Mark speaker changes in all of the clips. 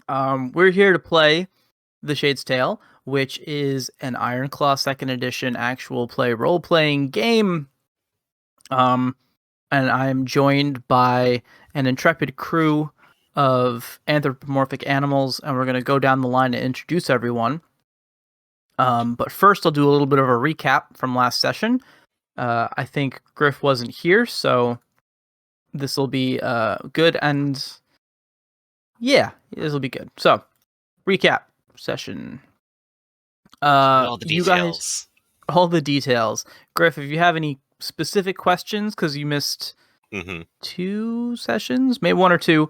Speaker 1: We're here to play The Shade's Tale, which is an Ironclaw 2nd Edition actual play role-playing game. And I am joined by an intrepid crew of anthropomorphic animals, and we're going to go down the line and introduce everyone. But first, I'll do a little bit of a recap from last session. I think Griff wasn't here, so this will be good, and yeah, this will be good. So, recap session.
Speaker 2: All the details.
Speaker 1: You guys, all the details. Griff, if you have any specific questions, because you missed 2 sessions, maybe 1 or 2.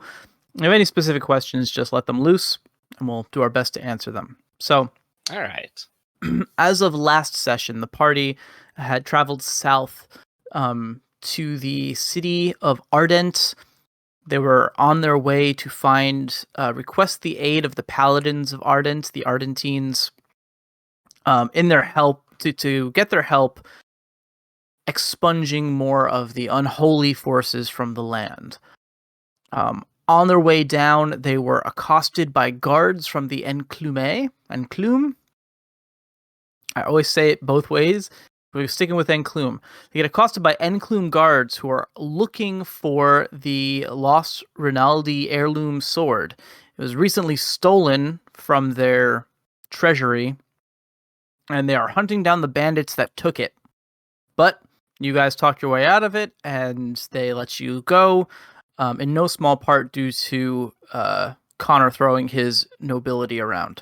Speaker 1: If you have any specific questions, just let them loose, and we'll do our best to answer them. So,
Speaker 2: all right.
Speaker 1: As of last session, the party had traveled south to the city of Ardent. They were on their way to request the aid of the paladins of Ardent, the Ardentines, in their help to get their help expunging more of the unholy forces from the land. On their way down, they were accosted by guards from the Enclume. I always say it both ways. We're sticking with Enclume. They get accosted by Enclume guards who are looking for the lost Rinaldi heirloom sword. It was recently stolen from their treasury, and they are hunting down the bandits that took it. But you guys talked your way out of it, and they let you go, in no small part due to Connor throwing his nobility around.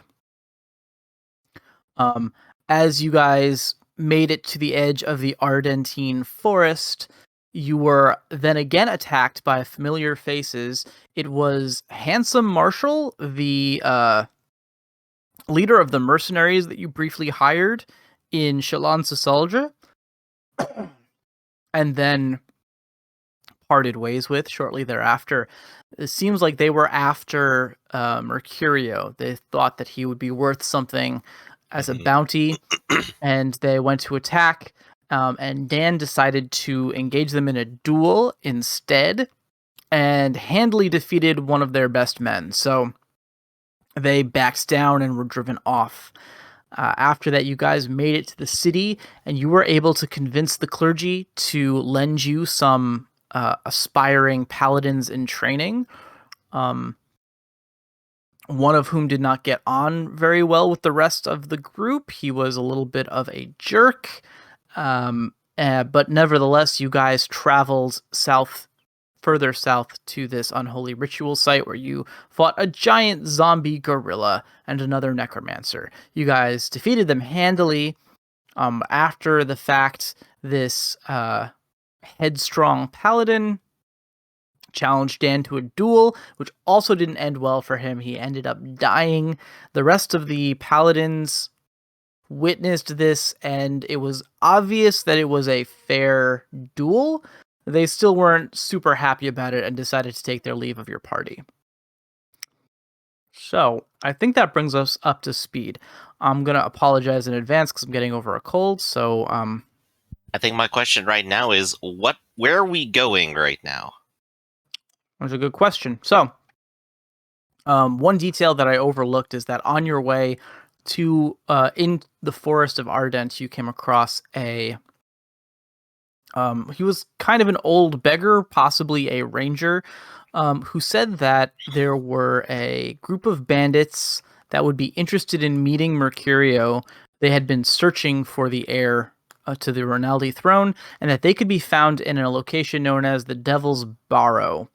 Speaker 1: As you guys made it to the edge of the Ardentine forest, you were then again attacked by familiar faces. It was Handsome Marshall, the leader of the mercenaries that you briefly hired in Shalon Sasalja, and then parted ways with shortly thereafter. It seems like they were after Mercurio. They thought that he would be worth something as a bounty, and they went to attack, and Dan decided to engage them in a duel instead, and handily defeated one of their best men. So they backed down and were driven off. After that, you guys made it to the city, and you were able to convince the clergy to lend you some aspiring paladins in training. One of whom did not get on very well with the rest of the group. He was a little bit of a jerk. But nevertheless, you guys traveled further south to this unholy ritual site where you fought a giant zombie gorilla and another necromancer. You guys defeated them handily. After the fact, this headstrong paladin challenged Dan to a duel, which also didn't end well for him. He ended up dying. The rest of the paladins witnessed this, and it was obvious that it was a fair duel. They still weren't super happy about it and decided to take their leave of your party. So, I think that brings us up to speed. I'm going to apologize in advance because I'm getting over a cold, so
Speaker 2: I think my question right now is, where are we going right now?
Speaker 1: That's a good question. So, one detail that I overlooked is that on your way to in the forest of Ardent, you came across he was kind of an old beggar, possibly a ranger, who said that there were a group of bandits that would be interested in meeting Mercurio. They had been searching for the heir to the Rinaldi throne, and that they could be found in a location known as the Devil's Barrow,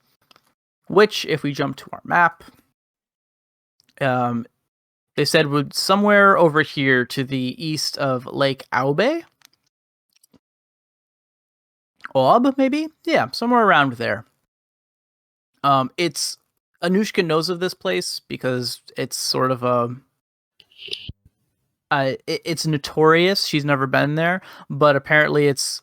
Speaker 1: which, if we jump to our map, they said would somewhere over here to the east of Lake Aube. Aub, maybe? Yeah, somewhere around there. It's Anushka knows of this place because it's sort of it's notorious. She's never been there, but apparently it's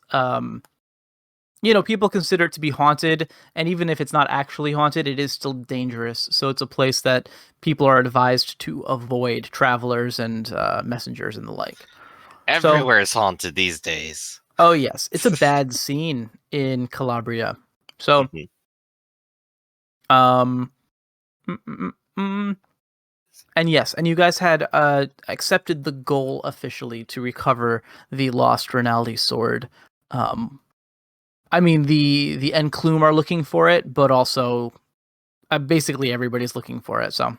Speaker 1: people consider it to be haunted, and even if it's not actually haunted, it is still dangerous. So it's a place that people are advised to avoid, travelers and messengers and the like.
Speaker 2: Everywhere is haunted these days.
Speaker 1: Oh yes, it's a bad scene in Calabria. So, And yes, and you guys had accepted the goal officially to recover the lost Rinaldi sword. I mean, the Enclume are looking for it, but also basically everybody's looking for it. So,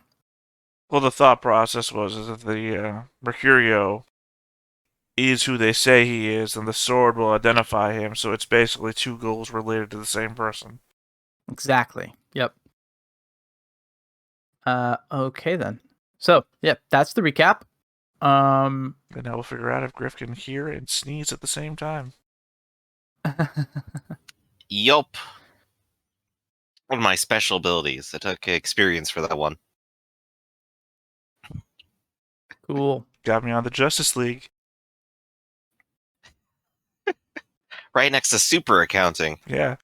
Speaker 3: Well, the thought process was is that the Mercurio is who they say he is, and the sword will identify him. So it's basically two goals related to the same person.
Speaker 1: exactly. Yep. Okay then. So, yep, that's the recap.
Speaker 3: And now we'll figure out if Griff can hear and sneeze at the same time.
Speaker 2: Yup. One of my special abilities. I took experience for that one.
Speaker 1: Cool.
Speaker 3: Got me on the Justice League.
Speaker 2: Right next to super accounting.
Speaker 3: Yeah.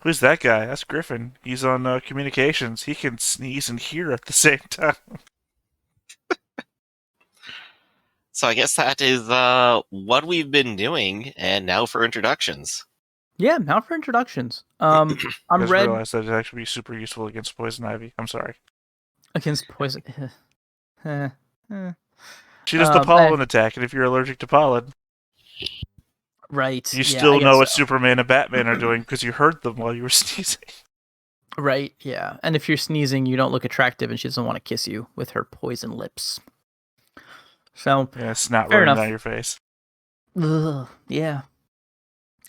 Speaker 3: Who's that guy? That's Griffin. He's on communications. He can sneeze and hear at the same time.
Speaker 2: So I guess that is what we've been doing, and now for introductions.
Speaker 1: Yeah, now for introductions. I'm
Speaker 3: I just
Speaker 1: Red
Speaker 3: realized that it'd actually be super useful against poison ivy. I'm sorry.
Speaker 1: against poison.
Speaker 3: She does the pollen attack, and if you're allergic to pollen,
Speaker 1: right,
Speaker 3: you
Speaker 1: yeah,
Speaker 3: still
Speaker 1: I
Speaker 3: know
Speaker 1: guess
Speaker 3: what
Speaker 1: so.
Speaker 3: Superman and Batman are doing because you heard them while you were sneezing.
Speaker 1: Right, yeah. And if you're sneezing, you don't look attractive, and she doesn't want to kiss you with her poison lips. So,
Speaker 3: Yeah, snot
Speaker 1: fair
Speaker 3: running
Speaker 1: enough.
Speaker 3: down your face.
Speaker 1: Ugh, yeah.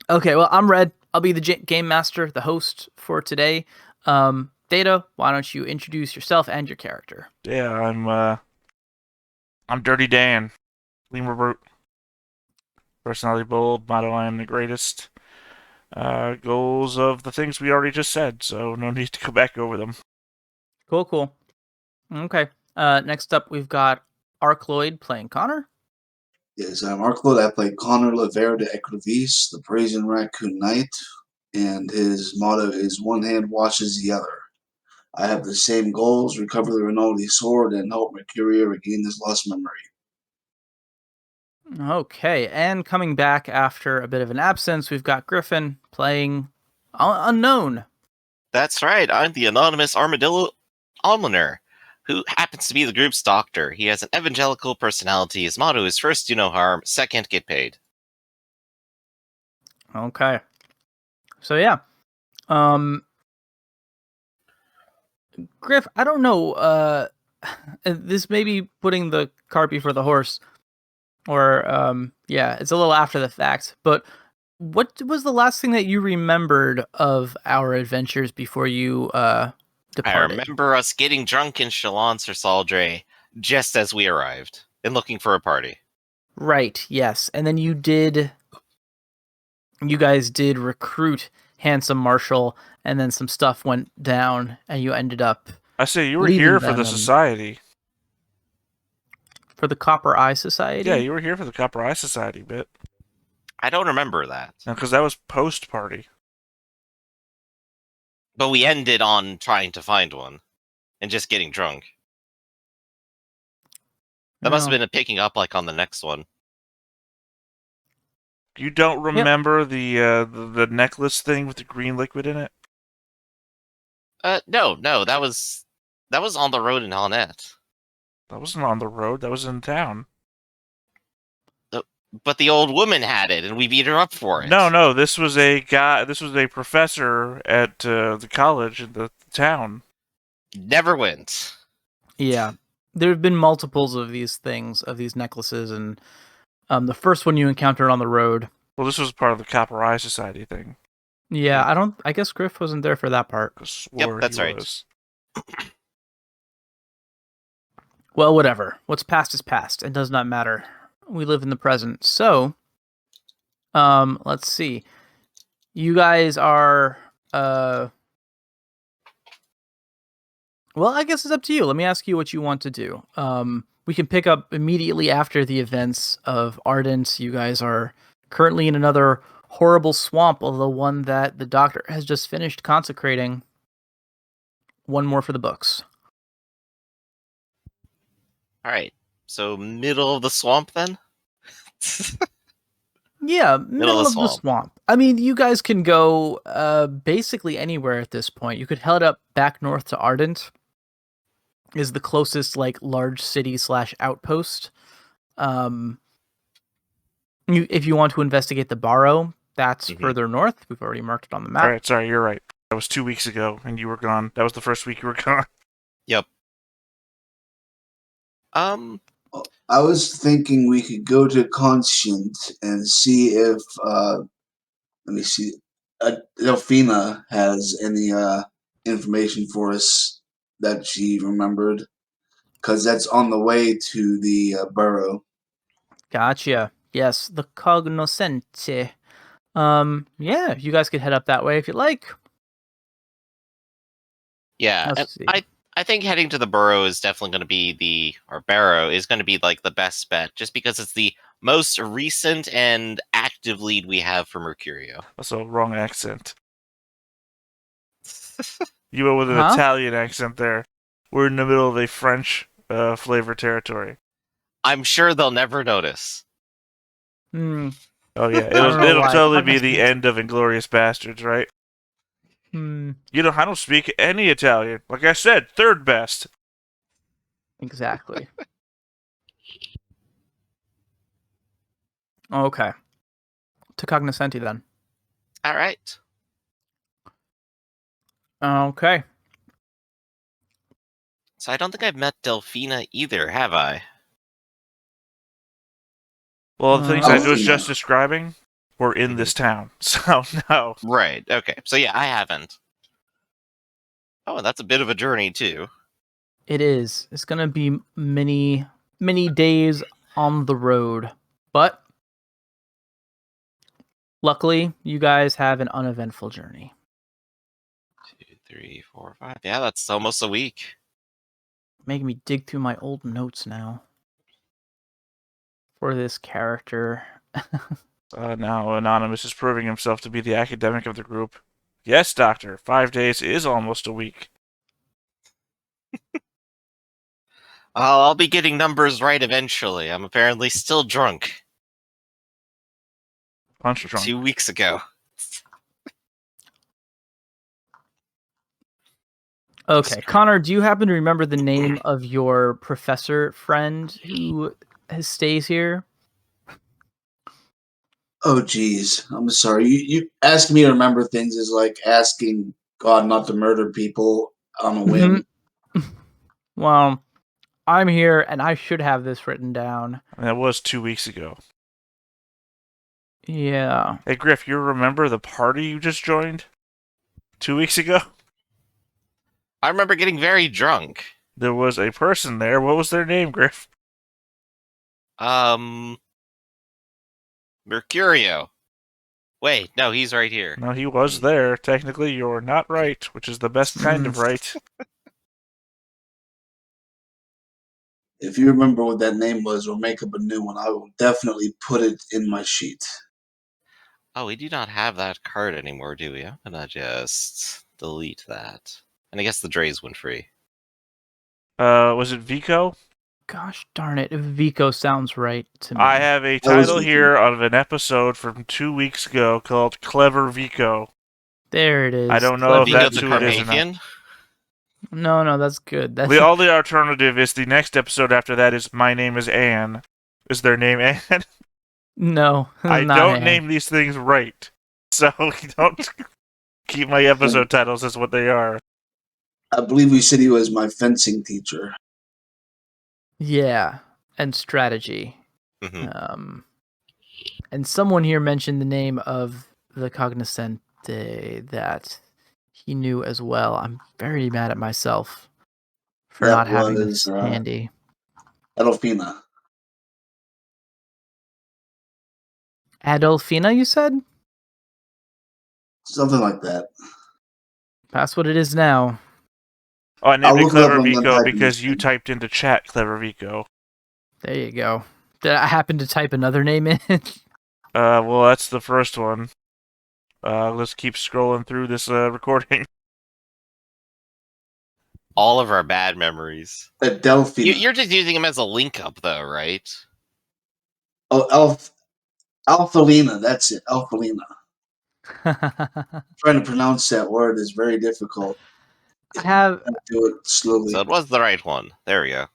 Speaker 1: Okay, well, I'm Red. I'll be the game master, the host for today. Data, why don't you introduce yourself and your character?
Speaker 3: Yeah, I'm Dirty Dan. Lemur Brute. Personality bold, motto I am the greatest. Goals of the things we already just said, so no need to go back over them.
Speaker 1: Cool. Okay. Next up, we've got Arcloid playing Connor.
Speaker 4: Yes, I'm Arcloid. I play Connor Lavera de Ecrivis, the Brazen Raccoon Knight, and his motto is one hand washes the other. I have the same goals: recover the Rinaldi sword and help Mercurio regain his lost memory.
Speaker 1: Okay, and coming back after a bit of an absence, we've got Griffin playing Unknown.
Speaker 2: That's right, I'm the anonymous armadillo almoner, who happens to be the group's doctor. He has an evangelical personality. His motto is first, do no harm, second, get paid.
Speaker 1: Okay. So yeah. Griff, I don't know, this may be putting the cart before the horse, or yeah, it's a little after the fact, but what was the last thing that you remembered of our adventures before you departed?
Speaker 2: I remember us getting drunk in Chalons or Saldre just as we arrived and looking for a party.
Speaker 1: Right, yes. And then you guys did recruit Handsome Marshall, and then some stuff went down, and you ended up
Speaker 3: I say you were
Speaker 1: leaving
Speaker 3: here for
Speaker 1: them
Speaker 3: the society.
Speaker 1: for the Copper Eye Society?
Speaker 3: Yeah, you were here for the Copper Eye Society bit.
Speaker 2: I don't remember that.
Speaker 3: Because that was post-party.
Speaker 2: But we ended on trying to find one and just getting drunk. That must have been a picking up like on the next one.
Speaker 3: You don't remember the necklace thing with the green liquid in it?
Speaker 2: No, that was on the road in Honnette.
Speaker 3: That wasn't on the road. That was in town.
Speaker 2: But the old woman had it, and we beat her up for it.
Speaker 3: No. This was a guy. This was a professor at the college in the town.
Speaker 2: Never went.
Speaker 1: Yeah, there have been multiples of these things, of these necklaces, and the first one you encountered on the road.
Speaker 3: Well, this was part of the Copper Eye Society thing.
Speaker 1: Yeah, I guess Griff wasn't there for that part.
Speaker 2: Yep, that's right.
Speaker 1: Well, whatever. What's past is past. It does not matter. We live in the present. So, let's see. You guys are, well, I guess it's up to you. Let me ask you what you want to do. We can pick up immediately after the events of Ardent. You guys are currently in another horrible swamp, although one that the doctor has just finished consecrating. One more for the books.
Speaker 2: All right. So middle of the swamp then?
Speaker 1: Yeah, middle of the swamp. I mean, you guys can go basically anywhere at this point. You could head up back north to Ardent. is the closest like large city / outpost. If you want to investigate the Barrow, that's further north. We've already marked it on the map.
Speaker 3: All right, sorry, you're right. That was 2 weeks ago, and you were gone. That was the first week you were gone.
Speaker 2: Yep.
Speaker 4: I was thinking we could go to Conscient and see if, let me see, Delphina has any information for us that she remembered, because that's on the way to the burrow.
Speaker 1: Gotcha. Yes, the cognoscente. Yeah, you guys could head up that way if you'd like.
Speaker 2: Yeah,
Speaker 1: Let's
Speaker 2: and
Speaker 1: see.
Speaker 2: I think heading to the Barrow is definitely going to be Barrow is going to be like the best bet, just because it's the most recent and active lead we have for Mercurio.
Speaker 3: Also, wrong accent. You went with an
Speaker 1: Huh?
Speaker 3: Italian accent there. We're in the middle of a French flavor territory.
Speaker 2: I'm sure they'll never notice.
Speaker 1: Hmm.
Speaker 3: Oh yeah,
Speaker 1: I don't know
Speaker 3: it'll
Speaker 1: why.
Speaker 3: totally be the end of Inglorious Bastards, right?
Speaker 1: Hmm.
Speaker 3: You know, I don't speak any Italian. Like I said, third best.
Speaker 1: Exactly. Okay. To cognoscenti then.
Speaker 2: All right.
Speaker 1: Okay.
Speaker 2: So I don't think I've met Delphina either, have I?
Speaker 3: Well, the things I was
Speaker 4: Delphina.
Speaker 3: just describing were in this town, so no.
Speaker 2: Right. Okay. So yeah, I haven't. Oh, and that's a bit of a journey too.
Speaker 1: It is. It's gonna be many days on the road, but luckily, you guys have an uneventful journey.
Speaker 2: 2, 3, 4, 5. Yeah, that's almost a week.
Speaker 1: Making me dig through my old notes now for this character.
Speaker 3: Now Anonymous is proving himself to be the academic of the group. Yes, Doctor, 5 days is almost a week.
Speaker 2: I'll be getting numbers right eventually. I'm apparently still drunk.
Speaker 3: Punch drunk.
Speaker 2: 2 weeks ago.
Speaker 1: Okay, Connor, do you happen to remember the name of your professor friend who stays here?
Speaker 4: Oh, geez. I'm sorry. You asking me to remember things is like asking God not to murder people on a whim.
Speaker 1: Well, I'm here and I should have this written down.
Speaker 3: That was 2 weeks ago.
Speaker 1: Yeah.
Speaker 3: Hey, Griff, you remember the party you just joined 2 weeks ago?
Speaker 2: I remember getting very drunk.
Speaker 3: There was a person there. What was their name, Griff?
Speaker 2: Mercurio. Wait, no, he's right here.
Speaker 3: No, he was there. Technically, you're not right, which is the best kind of right.
Speaker 4: If you remember what that name was or make up a new one, I will definitely put it in my sheet.
Speaker 2: Oh, we do not have that card anymore, do we? I'm gonna just delete that. And I guess the Dre's went free.
Speaker 3: Was it Vico?
Speaker 1: Gosh darn it, Vico sounds right to me.
Speaker 3: I have a title here of an episode from 2 weeks ago called Clever Vico.
Speaker 1: There it is.
Speaker 3: I don't know if
Speaker 2: Vico
Speaker 3: that's
Speaker 2: the
Speaker 3: who it is or not.
Speaker 2: Carpathian?
Speaker 1: No, that's good. That's
Speaker 3: The only alternative is the next episode after that is My Name is Anne. Is their name Anne?
Speaker 1: No,
Speaker 3: I
Speaker 1: not
Speaker 3: don't
Speaker 1: Anne.
Speaker 3: name these things right. So don't keep my episode titles as what they are.
Speaker 4: I believe we said he was my fencing teacher.
Speaker 1: Yeah, and strategy.
Speaker 2: Mm-hmm.
Speaker 1: And someone here mentioned the name of the cognoscente that he knew as well. I'm very mad at myself for
Speaker 4: That
Speaker 1: not having
Speaker 4: was,
Speaker 1: this handy.
Speaker 4: Delphina.
Speaker 1: Adolfina, you said?
Speaker 4: Something like that.
Speaker 1: That's what it is now.
Speaker 3: Oh, I named
Speaker 4: I'll
Speaker 3: it
Speaker 4: look it up
Speaker 3: Clever
Speaker 4: when I'm
Speaker 3: Vico
Speaker 4: typing
Speaker 3: because
Speaker 4: this
Speaker 3: you
Speaker 4: thing.
Speaker 3: typed into chat Clever Vico.
Speaker 1: There you go. Did I happen to type another name in?
Speaker 3: Well, that's the first one. Let's keep scrolling through this recording.
Speaker 2: All of our bad memories.
Speaker 4: Delphina.
Speaker 2: You're just using him as a link up, though, right?
Speaker 4: Oh, Alphalina. That's it. Alphalina. Trying to pronounce that word is very difficult.
Speaker 1: I have
Speaker 4: Do it slowly.
Speaker 2: So it was the right one. There we go.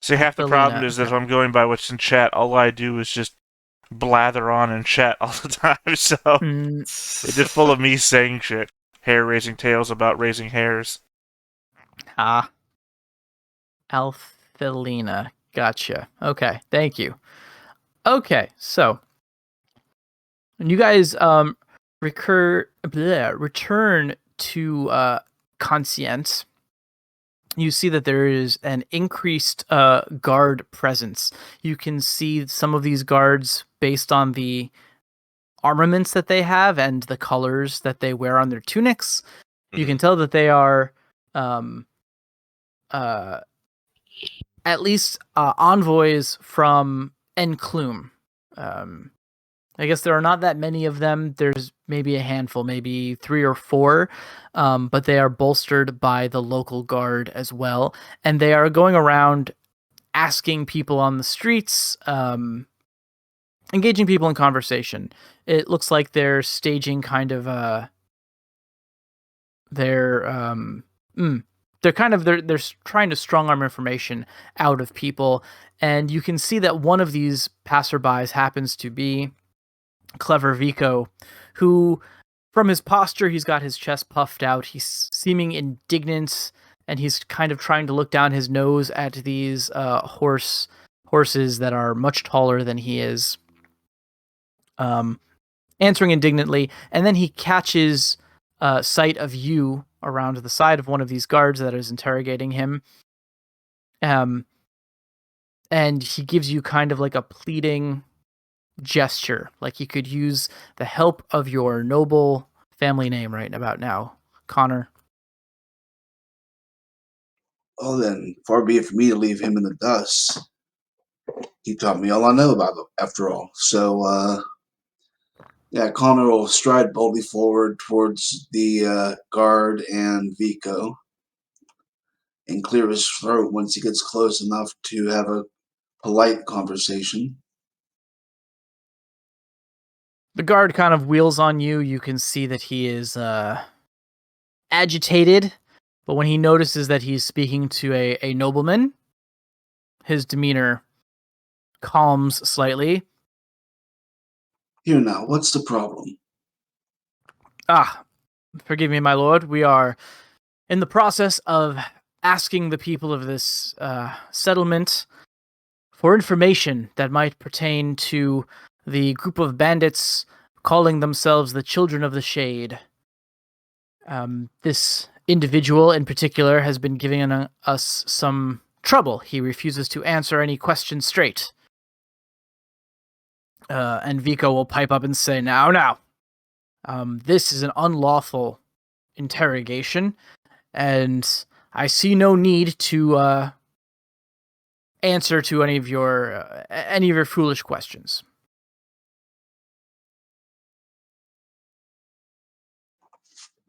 Speaker 3: See, half the problem
Speaker 1: Felina,
Speaker 3: is that if
Speaker 1: okay.
Speaker 3: I'm going by what's in chat, all I do is just blather on in chat all the time, so it's just full of me saying shit. Hair-raising tales about raising hairs.
Speaker 1: Alphelina. Gotcha. Okay, thank you. Okay, so when you guys return to Conscience, you see that there is an increased guard presence. You can see some of these guards based on the armaments that they have and the colors that they wear on their tunics. You can tell that they are at least envoys from Enclume. I guess there are not that many of them. There's maybe a handful, maybe 3 or 4, but they are bolstered by the local guard as well. And they are going around asking people on the streets, engaging people in conversation. It looks like they're staging kind of they're trying to strong arm information out of people, and you can see that one of these passerbys happens to be Clever Vico, who, from his posture, he's got his chest puffed out. He's seeming indignant, and he's kind of trying to look down his nose at these horses that are much taller than he is, answering indignantly. And then he catches sight of you around the side of one of these guards that is interrogating him. And he gives you kind of like a pleading gesture, like he could use the help of your noble family name right about now, Connor.
Speaker 4: Well then, far be it for me to leave him in the dust. He taught me all I know about them, after all. So, yeah, Connor will stride boldly forward towards the guard and Vico and clear his throat once he gets close enough to have a polite conversation.
Speaker 1: The guard kind of wheels on you. You can see that he is agitated, but when he notices that he's speaking to a nobleman, his demeanor calms slightly.
Speaker 4: Here now, what's the problem?
Speaker 1: Forgive me, my lord. We are in the process of asking the people of this settlement for information that might pertain to the group of bandits calling themselves the Children of the Shade. This individual in particular has been giving us some trouble. He refuses to answer any questions straight. And Vico will pipe up and say, Now, this is an unlawful interrogation, and I see no need to answer to any of your foolish questions.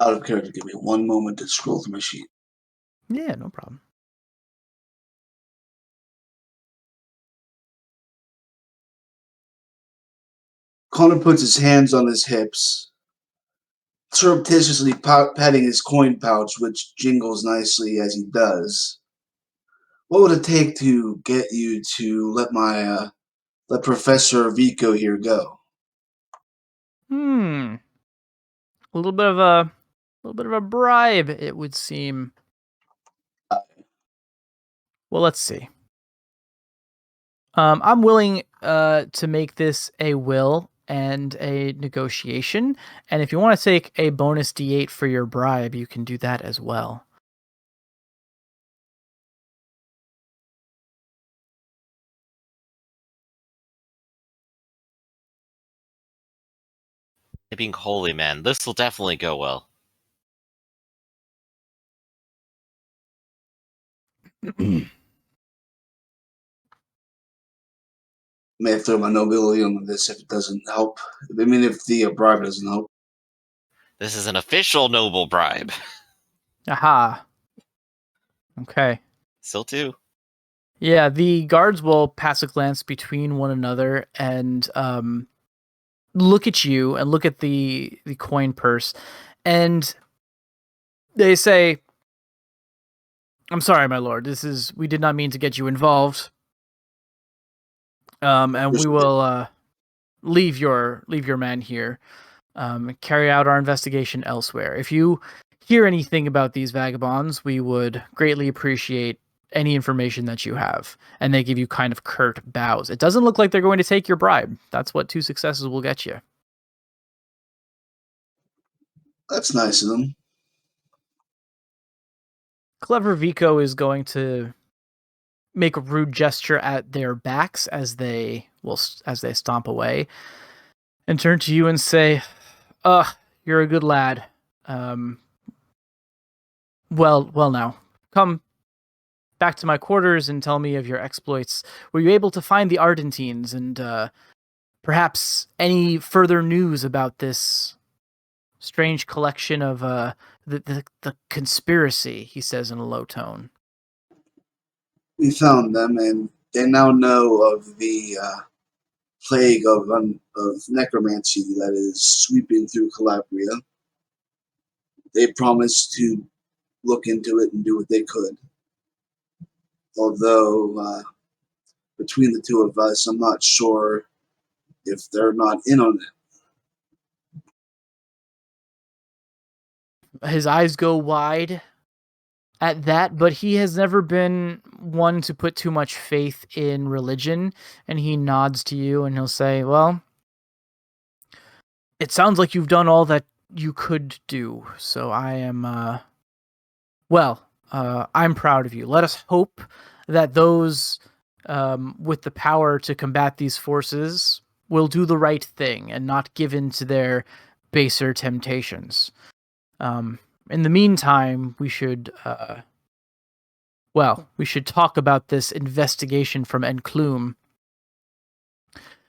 Speaker 4: Out of character, give me one moment to scroll through my sheet.
Speaker 1: Yeah, no problem.
Speaker 4: Connor puts his hands on his hips, surreptitiously patting his coin pouch, which jingles nicely as he does. What would it take to get you to let Professor Vico here go?
Speaker 1: A little bit of a bribe, it would seem. Well, let's see. I'm willing to make this a will and a negotiation, and if you want to take a bonus D8 for your bribe, you can do that as well.
Speaker 2: Being holy, man, this will definitely go well.
Speaker 4: May I throw my nobility on this if it doesn't help? I mean, if the bribe doesn't help.
Speaker 2: This is an official noble bribe.
Speaker 1: Aha. Okay.
Speaker 2: Still too.
Speaker 1: Yeah, the guards will pass a glance between one another and look at you and look at the coin purse, and they say, I'm sorry, my lord. We did not mean to get you involved. And we will leave your man here. Carry out our investigation elsewhere. If you hear anything about these vagabonds, we would greatly appreciate any information that you have. And they give you kind of curt bows. It doesn't look like they're going to take your bribe. That's what 2 successes will get you.
Speaker 4: That's nice of them.
Speaker 1: Clever Vico is going to make a rude gesture at their backs as they stomp away, and turn to you and say, you're a good lad. Well now, come back to my quarters and tell me of your exploits. Were you able to find the Ardentines and perhaps any further news about this strange collection of the conspiracy? He says in a low tone.
Speaker 4: We found them, and they now know of the plague of necromancy that is sweeping through Calabria. They promised to look into it and do what they could. Although, between the two of us, I'm not sure if they're not in on it.
Speaker 1: His eyes go wide at that, but he has never been one to put too much faith in religion, and he nods to you and he'll say, well, it sounds like you've done all that you could do, so I am, I'm proud of you. Let us hope that those with the power to combat these forces will do the right thing and not give in to their baser temptations. In the meantime, we should talk about this investigation from Enclume.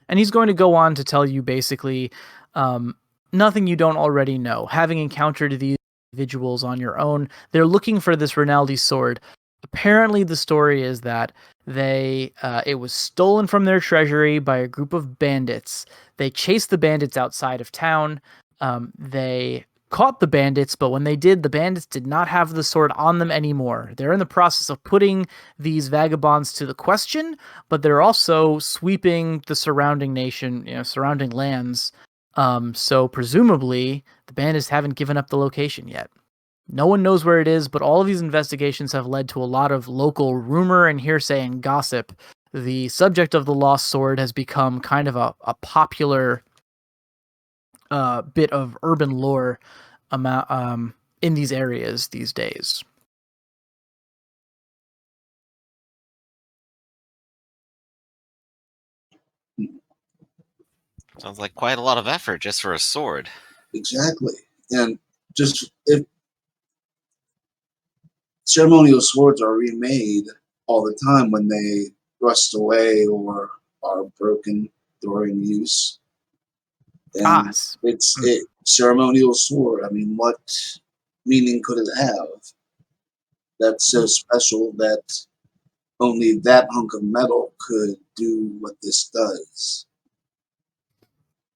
Speaker 1: And he's going to go on to tell you basically nothing you don't already know. Having encountered these individuals on your own, they're looking for this Rinaldi sword. Apparently, the story is that it was stolen from their treasury by a group of bandits. They chased the bandits outside of town. They caught the bandits, but when they did, the bandits did not have the sword on them anymore. They're in the process of putting these vagabonds to the question, but they're also sweeping the surrounding surrounding lands. So presumably, the bandits haven't given up the location yet. No one knows where it is, but all of these investigations have led to a lot of local rumor and hearsay and gossip. The subject of the lost sword has become kind of a popular bit of urban lore in these areas these days.
Speaker 2: Sounds like quite a lot of effort just for a sword.
Speaker 4: Exactly. And just if ceremonial swords are remade all the time when they rust away or are broken during use. And it's a ceremonial sword. I mean, what meaning could it have that's so special that only that hunk of metal could do what this does?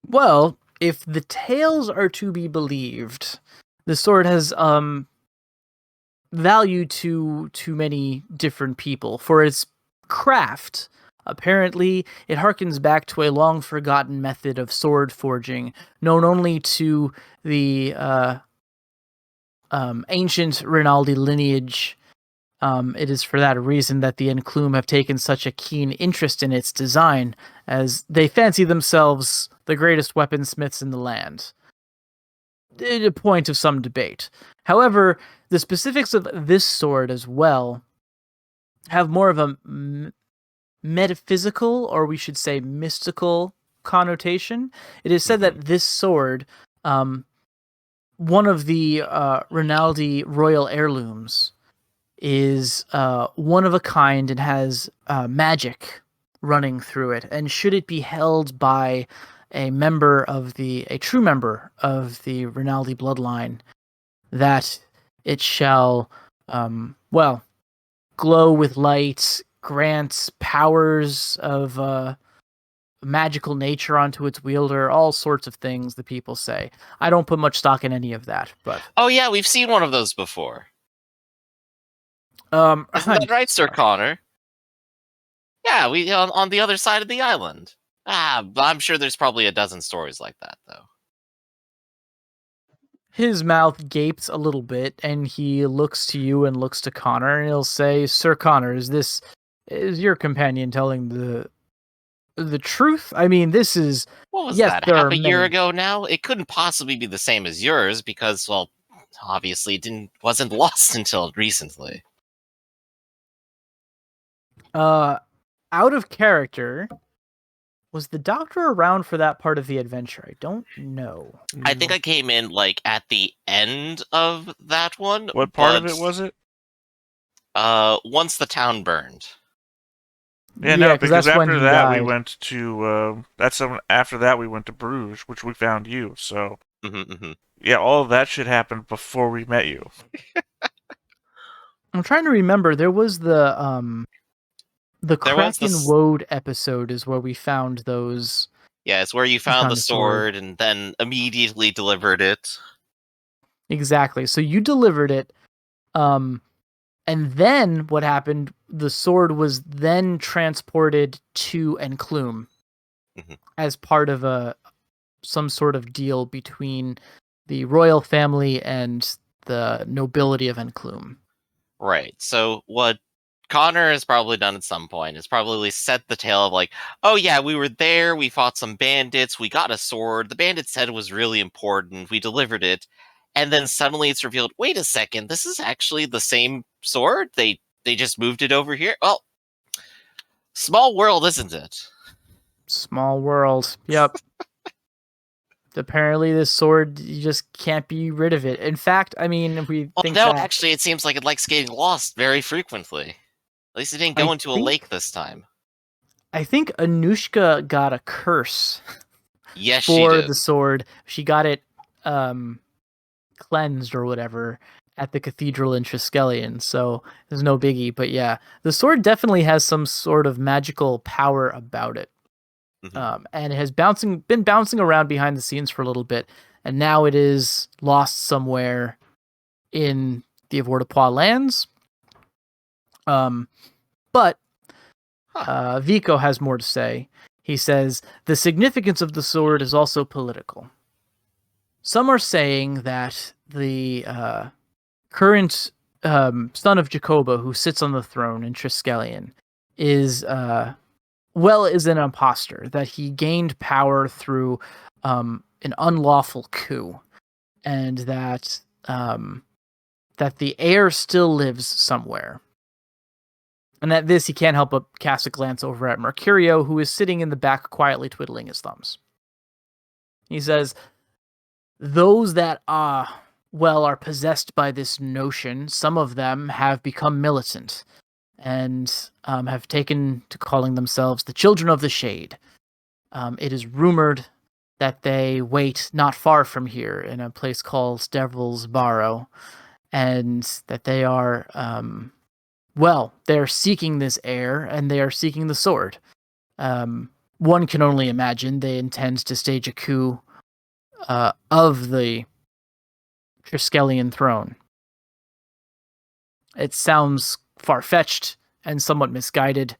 Speaker 1: Well, if the tales are to be believed, the sword has value to many different people for its craft. Apparently, it harkens back to a long-forgotten method of sword forging, known only to the ancient Rinaldi lineage. It is for that reason that the Enclume have taken such a keen interest in its design, as they fancy themselves the greatest weaponsmiths in the land. A point of some debate. However, the specifics of this sword as well have more of a metaphysical, or we should say mystical, connotation. It is said that this sword, one of the Rinaldi royal heirlooms, is one of a kind and has magic running through it. And should it be held by a true member of the Rinaldi bloodline, that it shall, glow with light, grants powers of magical nature onto its wielder, all sorts of things the people say. I don't put much stock in any of that, but...
Speaker 2: Oh yeah, we've seen one of those before. Isn't that right, Sir Connor? Yeah, we on the other side of the island. I'm sure there's probably a dozen stories like that, though.
Speaker 1: His mouth gapes a little bit, and he looks to you and looks to Connor, and he'll say, "Sir Connor, is your companion telling the truth? I mean, this is
Speaker 2: What was
Speaker 1: yes,
Speaker 2: that,
Speaker 1: there
Speaker 2: half
Speaker 1: are
Speaker 2: a year
Speaker 1: many."
Speaker 2: ago now? It couldn't possibly be the same as yours because, well, obviously it wasn't lost until recently.
Speaker 1: Out of character, was the doctor around for that part of the adventure? I don't know.
Speaker 2: I think I came in, like, at the end of that one.
Speaker 3: What part of it was it?
Speaker 2: Once the town burned.
Speaker 3: Yeah, no,
Speaker 1: 'cause
Speaker 3: because
Speaker 1: that's when
Speaker 3: after
Speaker 1: he
Speaker 3: that we
Speaker 1: died.
Speaker 3: went to after that we went to Bruges, which we found you. So yeah, all of that shit happened before we met you.
Speaker 1: I'm trying to remember. There was the Kraken Woad episode is where we found those.
Speaker 2: Yeah, it's where you found the sword and then immediately delivered it.
Speaker 1: Exactly. So you delivered it, and then what happened? The sword was then transported to Enclume as part of some sort of deal between the royal family and the nobility of Enclume.
Speaker 2: Right. So what Connor has probably done at some point is probably set the tale of like, oh yeah, we were there, we fought some bandits, we got a sword, the bandit said it was really important, we delivered it, and then suddenly it's revealed, wait a second, this is actually the same sword? They just moved it over here? Well, small world, isn't it?
Speaker 1: Small world. Yep. Apparently this sword, you just can't be rid of it. In fact, I mean, if we think
Speaker 2: actually, it seems like it likes getting lost very frequently. At least it didn't go into a lake this time.
Speaker 1: I think Anushka got a curse.
Speaker 2: Yes,
Speaker 1: for
Speaker 2: she did.
Speaker 1: the sword. She got it cleansed or whatever at the cathedral in Triskellion, so there's no biggie. But yeah, the sword definitely has some sort of magical power about it. And it has been bouncing around behind the scenes for a little bit, and now it is lost somewhere in the Avoirdupois lands. But Vico has more to say. He says, the significance of the sword is also political. Some are saying that the current son of Jakoba, who sits on the throne in Triskellion, is an imposter, that he gained power through an unlawful coup, and that the heir still lives somewhere. And at this, he can't help but cast a glance over at Mercurio, who is sitting in the back quietly twiddling his thumbs. He says, those that are possessed by this notion, some of them have become militant and have taken to calling themselves the Children of the Shade. It is rumored that they wait not far from here in a place called Devil's Barrow, and that they are... they're seeking this heir, and they are seeking the sword. One can only imagine they intend to stage a coup of the Triskellion throne. It sounds far-fetched and somewhat misguided,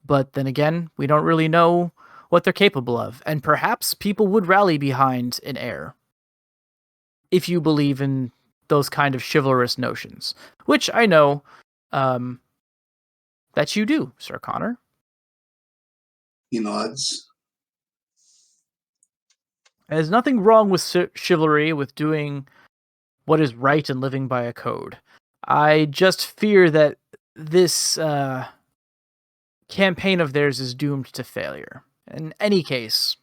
Speaker 1: but then again, we don't really know what they're capable of, and perhaps people would rally behind an heir if you believe in those kind of chivalrous notions, which I know that you do, Sir Connor.
Speaker 4: He nods.
Speaker 1: There's nothing wrong with chivalry, with doing what is right and living by a code. I just fear that this campaign of theirs is doomed to failure. In any case,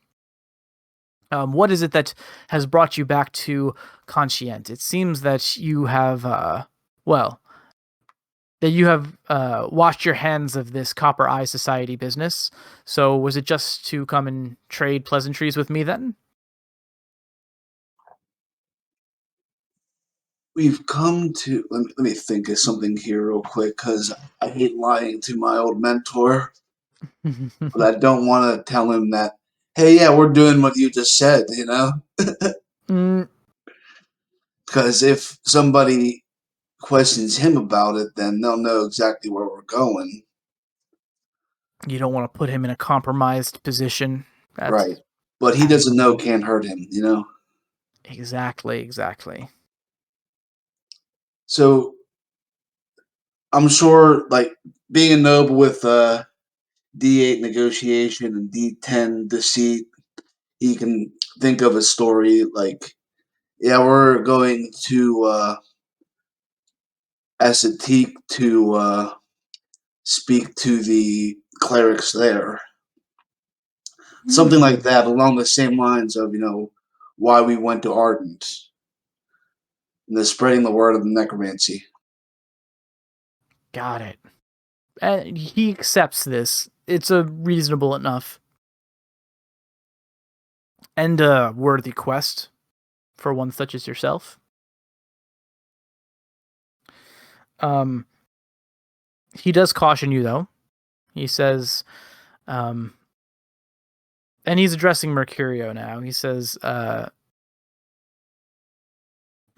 Speaker 1: what is it that has brought you back to Conscient? It seems that you have, washed your hands of this Copper Eye Society business. So was it just to come and trade pleasantries with me then?
Speaker 4: We've come to... Let me think of something here real quick, because I hate lying to my old mentor. But I don't want to tell him that, hey, yeah, we're doing what you just said, you know? Because if somebody questions him about it, then they'll know exactly where we're going.
Speaker 1: You don't want to put him in a compromised position.
Speaker 4: Right. But he doesn't know can't hurt him, you know?
Speaker 1: Exactly.
Speaker 4: So I'm sure, like, being a noble with D8 negotiation and D10 deceit, he can think of a story like, yeah, we're going to Ascetique to speak to the clerics there. Something like that, along the same lines of, why we went to Ardent. And the spreading the word of the necromancy.
Speaker 1: Got it. And he accepts this. It's a reasonable enough and a worthy quest for one such as yourself. He does caution you, though. He says, and he's addressing Mercurio now. He says,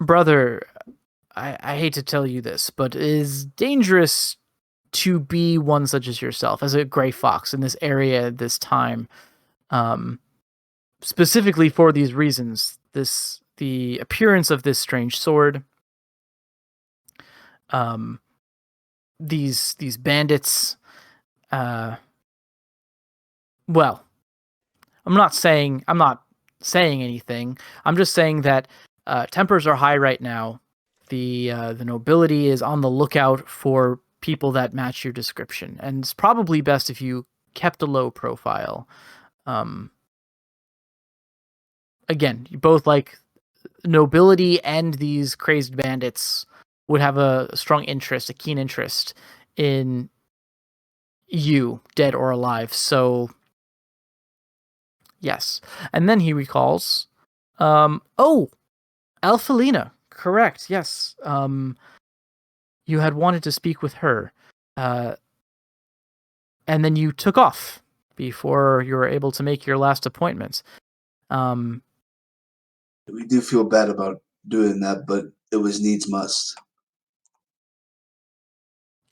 Speaker 1: brother, I hate to tell you this, but it is dangerous to be one such as yourself, as a gray fox in this area at this time. Specifically for these reasons, the appearance of this strange sword, these bandits, well, I'm not saying anything. I'm just saying that tempers are high right now. The nobility is on the lookout for people that match your description, and it's probably best if you kept a low profile. Again, you both like nobility, and these crazed bandits would have a strong interest, a keen interest in you, dead or alive. So, yes. And then he recalls, Alphalina, correct, yes. You had wanted to speak with her, and then you took off before you were able to make your last appointment.
Speaker 4: We do feel bad about doing that, but it was needs must.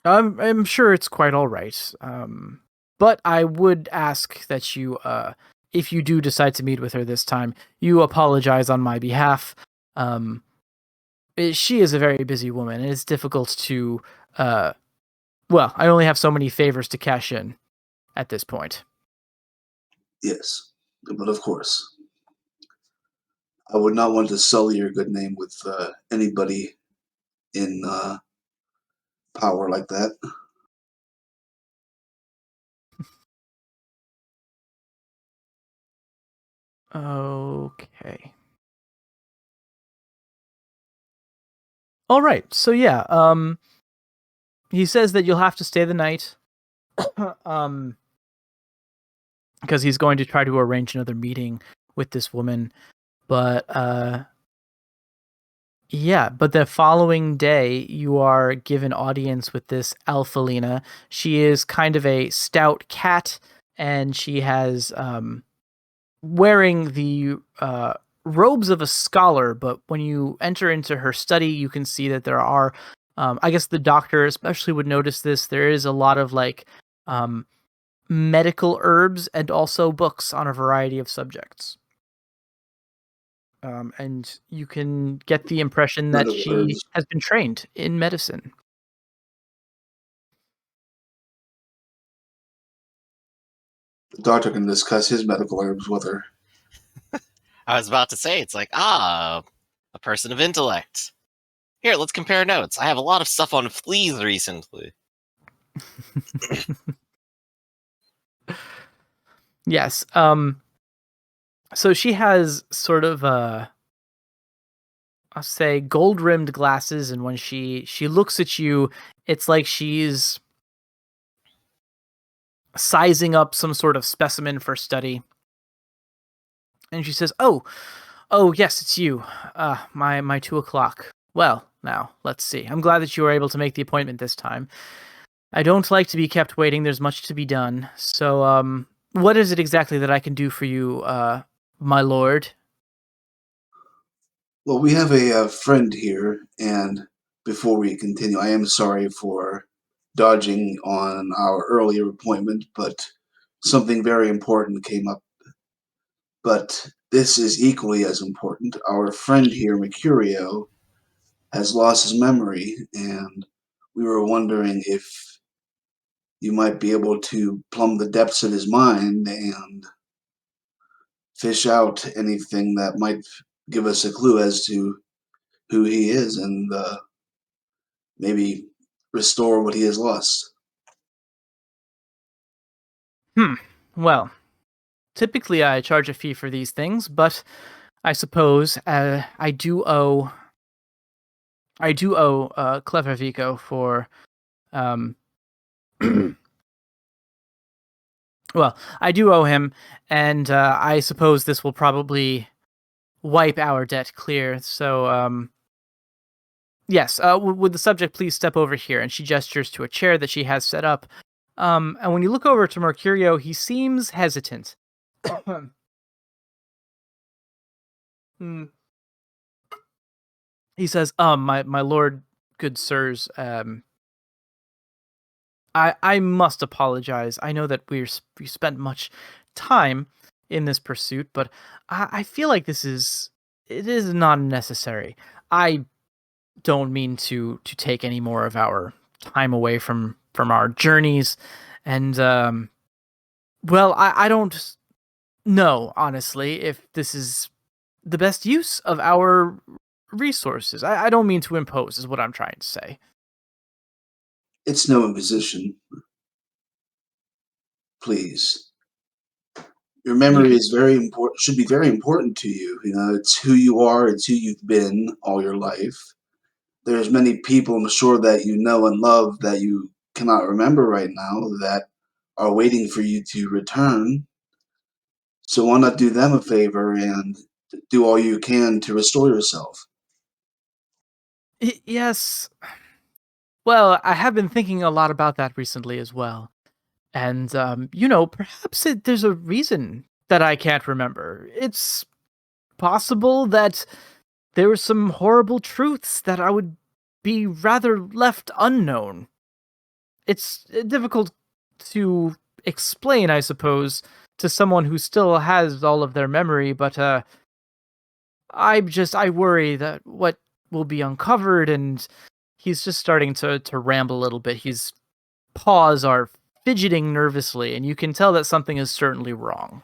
Speaker 1: I'm sure it's quite all right. But I would ask that you, if you do decide to meet with her this time, you apologize on my behalf. She is a very busy woman, and it's difficult to, I only have so many favors to cash in at this point.
Speaker 4: Yes, but of course. I would not want to sully your good name with anybody in power like that.
Speaker 1: Okay. All right. So yeah, he says that you'll have to stay the night. Because he's going to try to arrange another meeting with this woman. But but the following day you are given audience with this Alphalina. She is kind of a stout cat, and she has wearing the robes of a scholar, but when you enter into her study, you can see that there are, I guess the doctor especially would notice this, there is a lot of medical herbs and also books on a variety of subjects. And you can get the impression that
Speaker 4: Medical
Speaker 1: she
Speaker 4: herbs.
Speaker 1: has been trained in medicine.
Speaker 4: The doctor can discuss his medical herbs with her.
Speaker 2: I was about to say, it's like, a person of intellect. Here, let's compare notes. I have a lot of stuff on fleas recently.
Speaker 1: Yes. So she has sort of I'll say gold-rimmed glasses, and when she looks at you, it's like she's sizing up some sort of specimen for study. And she says, "Oh, yes, it's you. My 2:00. Well, now let's see. I'm glad that you were able to make the appointment this time. I don't like to be kept waiting. There's much to be done. So, what is it exactly that I can do for you, my lord?"
Speaker 4: Well, we have a friend here, and before we continue, I am sorry for dodging on our earlier appointment, but something very important came up. But this is equally as important. Our friend here, Mercurio, has lost his memory, and we were wondering if you might be able to plumb the depths of his mind and fish out anything that might give us a clue as to who he is and maybe restore what he has lost.
Speaker 1: Well, typically I charge a fee for these things, but I suppose I do owe Clever Vico for um well, I do owe him, and I suppose this will probably wipe our debt clear. So yes, would the subject please step over here? And she gestures to a chair that she has set up. And when you look over to Mercurio, he seems hesitant. Hmm. He says, my lord, good sirs, I must apologize. I know that we spent much time in this pursuit, but I feel like it is not necessary. I don't mean to take any more of our time away from our journeys, and well, I don't know honestly if this is the best use of our resources. I don't mean to impose, is what I'm trying to say.
Speaker 4: It's no imposition. Please. Your memory is very important, should be very important to you. You know, it's who you are, it's who you've been all your life. There's many people, I'm sure, that you know and love that you cannot remember right now that are waiting for you to return. So why not do them a favor and do all you can to restore yourself?
Speaker 1: Yes. Well, I have been thinking a lot about that recently as well. And, perhaps there's a reason that I can't remember. It's possible that there were some horrible truths that I would be rather left unknown. It's difficult to explain, I suppose, to someone who still has all of their memory, but I worry that what will be uncovered, and he's just starting to ramble a little bit. His paws are fidgeting nervously, and you can tell that something is certainly wrong.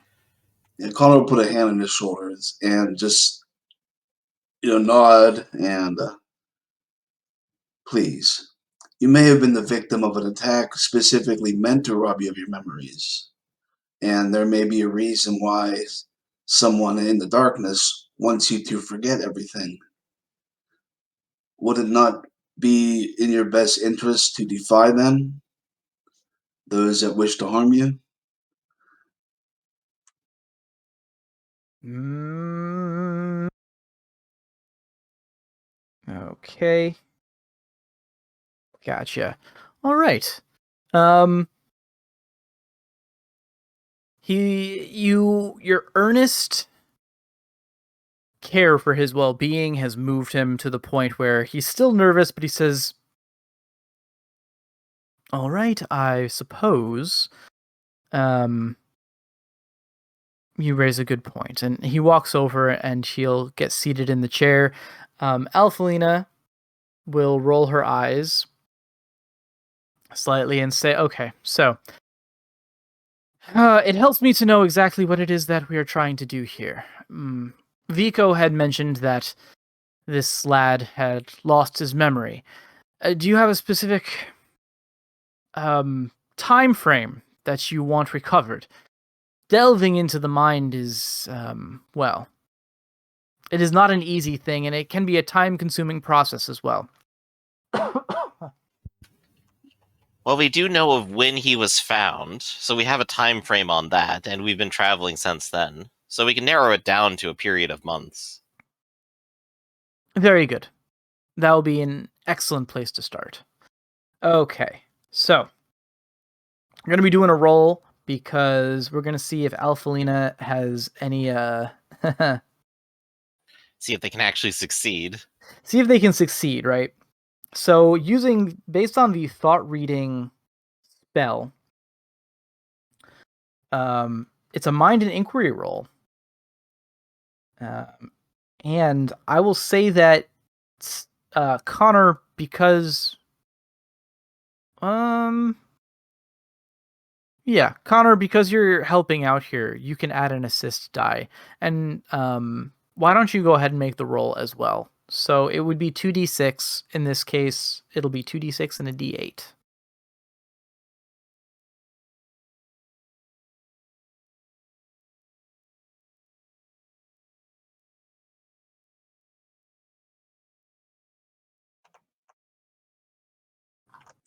Speaker 4: And Connor will put a hand on his shoulders and just, nod and please. You may have been the victim of an attack specifically meant to rob you of your memories. And there may be a reason why someone in the darkness wants you to forget everything. Would it not be in your best interest to defy them, those that wish to harm you?
Speaker 1: Okay. Gotcha. All right. Your earnest care for his well-being has moved him to the point where he's still nervous, but he says, "All right, I suppose you raise a good point." And he walks over and he'll get seated in the chair. Alphalina will roll her eyes slightly and say, "Okay, so it helps me to know exactly what it is that we are trying to do here. Vico had mentioned that this lad had lost his memory. Do you have a specific time frame that you want recovered? Delving into the mind is, well, it is not an easy thing, and it can be a time-consuming process as well."
Speaker 2: Well, we do know of when he was found, so we have a time frame on that, and we've been traveling since then. So we can narrow it down to a period of months.
Speaker 1: Very good. That will be an excellent place to start. Okay, so we're going to be doing a roll because we're going to see if Alphalina has any
Speaker 2: See if they can actually succeed.
Speaker 1: see if they can succeed, right? So based on the thought reading spell, it's a mind and inquiry roll. And I will say that Connor, because Connor, because you're helping out here, you can add an assist die. And why don't you go ahead and make the roll as well? So it would be 2d6. In this case, it'll be 2d6 and a d8.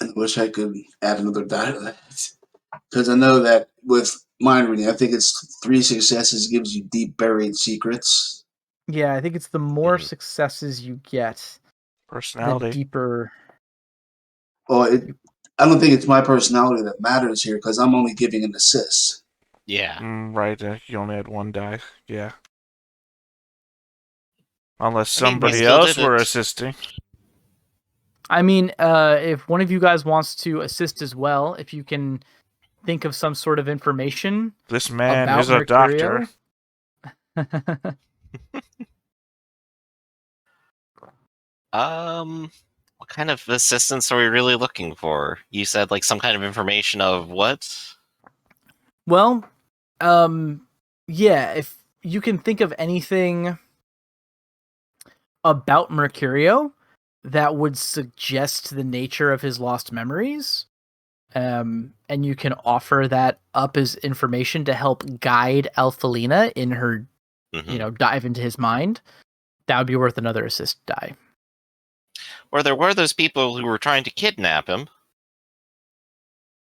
Speaker 4: I wish I could add another die to that. Because I know that with mind reading, I think it's 3 successes gives you deep buried secrets.
Speaker 1: Yeah, I think it's the more successes you get, the
Speaker 3: Personality.
Speaker 1: deeper.
Speaker 4: Well, I don't think it's my personality that matters here because I'm only giving an assist.
Speaker 2: Yeah.
Speaker 3: Right, you only had 1 die. Yeah. Unless
Speaker 2: I mean, we
Speaker 3: somebody
Speaker 2: still
Speaker 3: else
Speaker 2: did
Speaker 3: were
Speaker 2: it.
Speaker 3: assisting.
Speaker 1: I mean, if one of you guys wants to assist as well, if you can think of some sort of information
Speaker 3: This man
Speaker 1: about
Speaker 3: is a doctor.
Speaker 1: Mercurio.
Speaker 2: What kind of assistance are we really looking for? You said like some kind of information of what?
Speaker 1: Well, yeah, if you can think of anything about Mercurio that would suggest the nature of his lost memories, and you can offer that up as information to help guide Alphalina in her, dive into his mind, that would be worth another assist die.
Speaker 2: Or there were those people who were trying to kidnap him.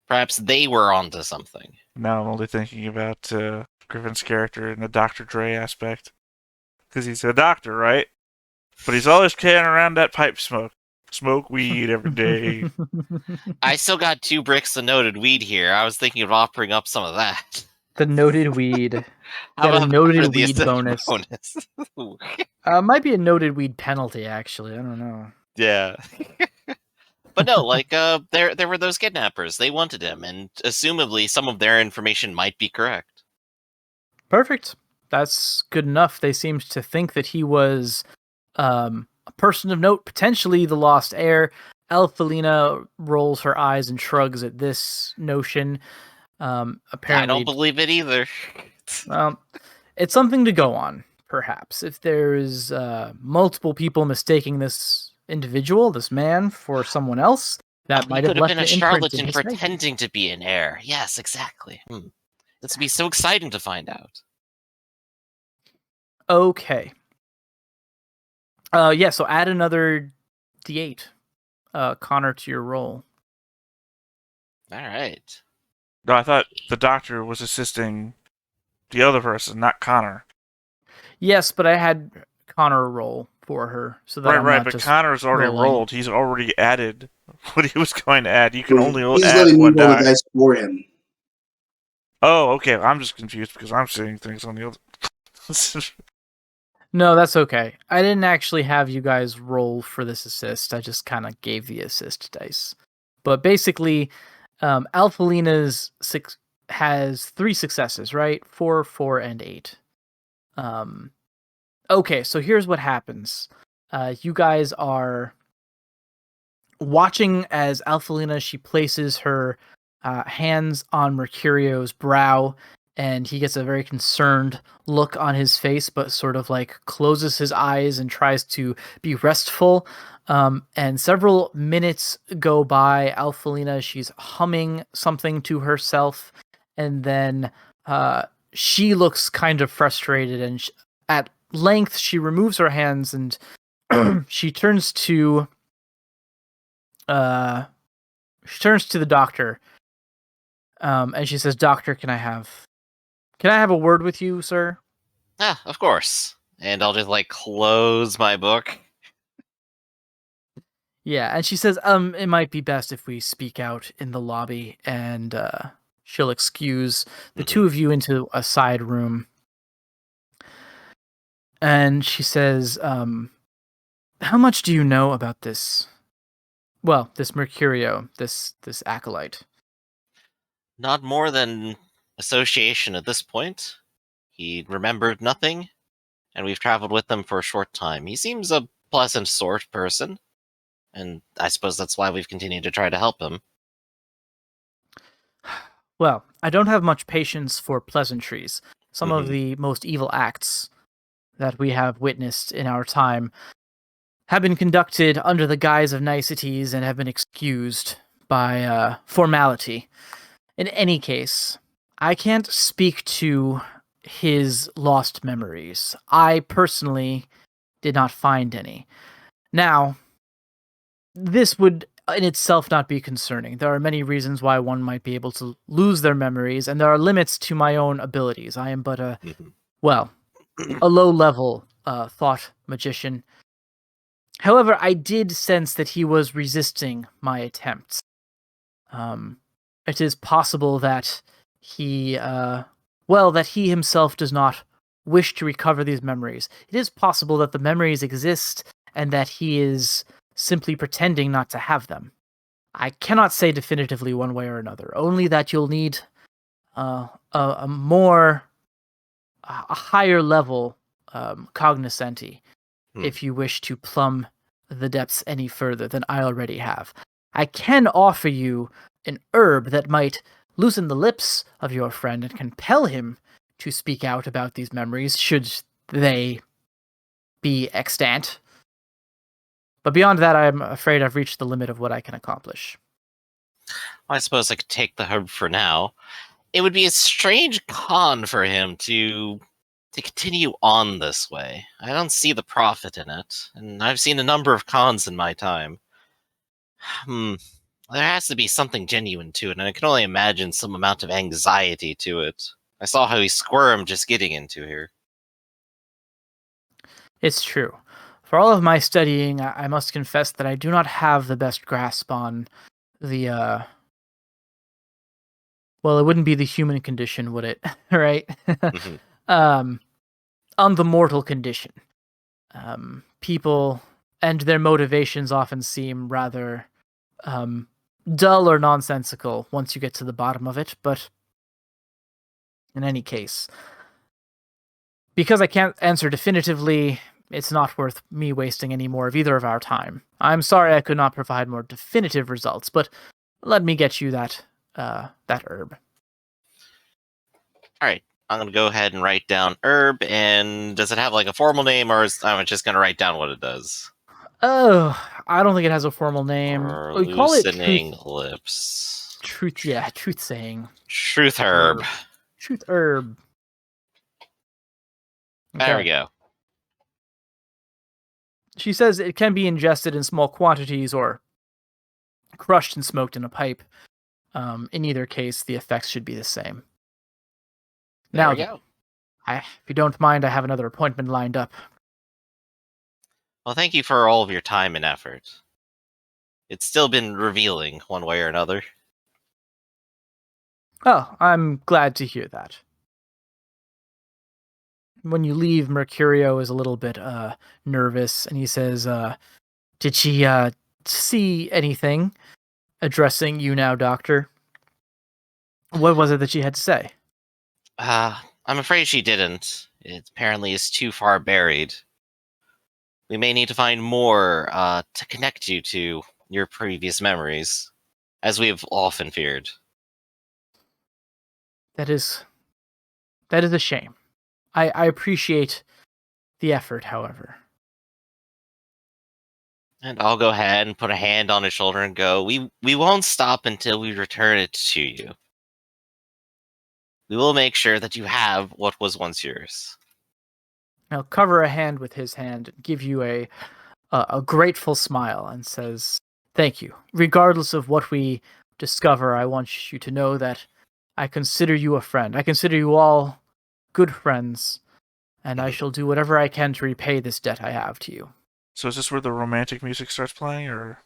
Speaker 2: Perhaps they were onto something.
Speaker 3: Now I'm only thinking about Griffin's character in the Dr. Dre aspect. Because he's a doctor, right? But he's always carrying around that pipe smoke. Smoke weed every day.
Speaker 2: I still got 2 bricks of noted weed here. I was thinking of offering up some of that.
Speaker 1: The noted weed.
Speaker 2: How
Speaker 1: Get a
Speaker 2: about
Speaker 1: noted
Speaker 2: for the
Speaker 1: weed
Speaker 2: assist
Speaker 1: bonus. Might be a noted weed penalty, actually. I don't know.
Speaker 2: Yeah. But no, like, there were those kidnappers. They wanted him, and assumably some of their information might be correct.
Speaker 1: Perfect. That's good enough. They seemed to think that he was a person of note, potentially the lost heir. Alphalina rolls her eyes and shrugs at this notion. Apparently,
Speaker 2: I don't believe it either.
Speaker 1: It's something to go on, perhaps. If there's multiple people mistaking this individual, this man, for someone else, that might have
Speaker 2: could have
Speaker 1: left
Speaker 2: been a
Speaker 1: an imprint in
Speaker 2: charlatan
Speaker 1: his
Speaker 2: pretending to be an heir. Yes, exactly. This would be so exciting to find out.
Speaker 1: Okay. So add another D8, Connor, to your roll.
Speaker 2: All right.
Speaker 3: No, I thought the doctor was assisting the other person, not Connor.
Speaker 1: Yes, but I had Connor roll for her, so that I'm not
Speaker 3: But
Speaker 1: just
Speaker 3: Connor's already
Speaker 1: rolling.
Speaker 3: rolled. He's already added what he was going to add. You can only
Speaker 4: He's
Speaker 3: add
Speaker 4: letting me
Speaker 3: 1
Speaker 4: roll the
Speaker 3: die.
Speaker 4: dice for him.
Speaker 3: Oh, okay. I'm just confused because I'm seeing things on the other.
Speaker 1: No, that's okay. I didn't actually have you guys roll for this assist. I just kind of gave the assist dice. But basically, Alphalina's has 3 successes, right? 4, 4, and 8. Okay, so here's what happens. You guys are watching as Alphalina, she places her hands on Mercurio's brow, and he gets a very concerned look on his face, but sort of like closes his eyes and tries to be restful. And several minutes go by. Alphalina, she's humming something to herself, and then she looks kind of frustrated, and at length she removes her hands and she turns to the doctor, and she says, "Doctor, can I have a word with you, sir?"
Speaker 2: Ah, of course. And I'll just like close my book.
Speaker 1: Yeah, and she says, "It might be best if we speak out in the lobby," and she'll excuse the two of you into a side room. And she says, "How much do you know about this Well, this Mercurio, this acolyte.
Speaker 2: Not more than association at this point. He remembered nothing, and we've traveled with him for a short time. He seems a pleasant sort of person, and I suppose that's why we've continued to try to help him.
Speaker 1: Well, I don't have much patience for pleasantries. Some of
Speaker 2: Mhm.
Speaker 1: the most evil acts that we have witnessed in our time have been conducted under the guise of niceties and have been excused by formality. In any case, I can't speak to his lost memories. I personally did not find any. Now, this would in itself not be concerning. There are many reasons why one might be able to lose their memories, and there are limits to my own abilities. I am but a low-level thought magician. However, I did sense that he was resisting my attempts. It is possible that that he himself does not wish to recover these memories. It is possible that the memories exist and that he is simply pretending not to have them. I cannot say definitively one way or another, only that you'll need a higher level cognoscenti if you wish to plumb the depths any further than I already have. I can offer you an herb that might loosen the lips of your friend and compel him to speak out about these memories, should they be extant. But beyond that, I'm afraid I've reached the limit of what I can accomplish.
Speaker 2: I suppose I could take the herb for now. It would be a strange con for him to continue on this way. I don't see the profit in it, and I've seen a number of cons in my time. There has to be something genuine to it, and I can only imagine some amount of anxiety to it. I saw how he squirmed just getting into here.
Speaker 1: It's true. For all of my studying, I must confess that I do not have the best grasp on the, well, it wouldn't be the human condition, would it? Right? On the mortal condition. People and their motivations often seem rather dull or nonsensical once you get to the bottom of it, but in any case, because I can't answer definitively, it's not worth me wasting any more of either of our time. I'm sorry I could not provide more definitive results, but let me get you that herb.
Speaker 2: All right, I'm going to go ahead and write down herb, and does it have like a formal name, or I'm just going to write down what it does?
Speaker 1: Oh, I don't think it has a formal name. We call it
Speaker 2: Loosening lips.
Speaker 1: Truth saying.
Speaker 2: Truth herb.
Speaker 1: Truth herb. Okay.
Speaker 2: There we go.
Speaker 1: She says it can be ingested in small quantities or crushed and smoked in a pipe. In either case, the effects should be the same.
Speaker 2: There we go.
Speaker 1: If you don't mind, I have another appointment lined up.
Speaker 2: Well, thank you for all of your time and effort. It's still been revealing one way or another.
Speaker 1: Oh, I'm glad to hear that. When you leave, Mercurio is a little bit nervous, and he says, did she see anything? Addressing you now, Doctor. What was it that she had to say?
Speaker 2: I'm afraid she didn't. It apparently is too far buried. We may need to find more to connect you to your previous memories, as we have often feared.
Speaker 1: That is a shame. I appreciate the effort, however.
Speaker 2: And I'll go ahead and put a hand on his shoulder and go, we won't stop until we return it to you. We will make sure that you have what was once yours.
Speaker 1: I'll cover a hand with his hand, give you a grateful smile, and says, thank you. Regardless of what we discover, I want you to know that I consider you a friend. I consider you all good friends, and I shall do whatever I can to repay this debt I have to you.
Speaker 3: So is this where the romantic music starts playing, or